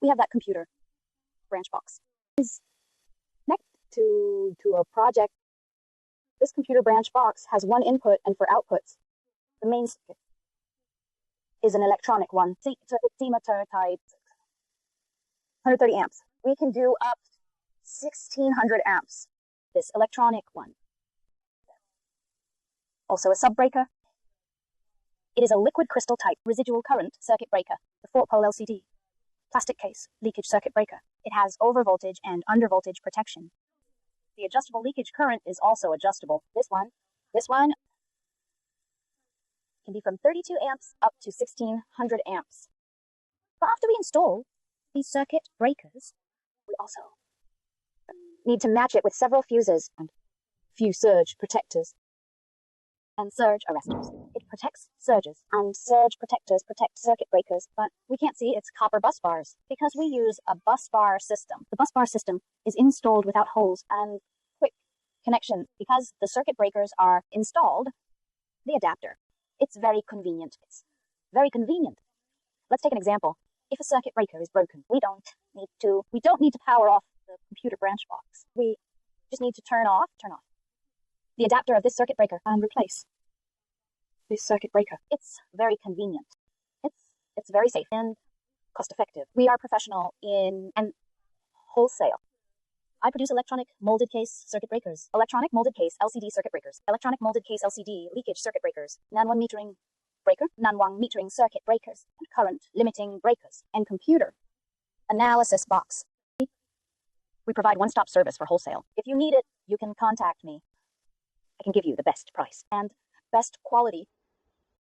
We have that computer branch box. Is next to a project. This computer branch box has one input, and for outputs, the main circuit is an electronic one. Meter type 130 amps. We can do up 1600 amps. This electronic one. Also a sub-breaker. It is a liquid crystal type residual current circuit breaker. The 4-pole LCD. Plastic case, leakage circuit breaker. It has overvoltage and undervoltage protection. The adjustable leakage current is also adjustable. This one can be from 32 amps up to 1600 amps. But after we install these circuit breakers, we also need to match it with several fuses and few surge protectors and surge arresters. It protects surges, and surge protectors protect circuit breakers, but we can't see its copper bus bars because we use a bus bar system. The bus bar system is installed without holes and quick connection because the circuit breakers are installed, the adapter. It's very convenient. Let's take an example. If a circuit breaker is broken, we don't need to power off the computer branch box. We just need to turn off the adapter of this circuit breaker and replace this circuit breaker. It's very convenient. It's very safe and cost effective. We are professional in and wholesale. I produce electronic molded case circuit breakers, electronic molded case LCD circuit breakers, electronic molded case LCD leakage circuit breakers, non-1 metering breaker, non-1 metering circuit breakers, and current limiting breakers, and computer analysis box. We provide one-stop service for wholesale. If you need it, you can contact me. I can give you the best price and best quality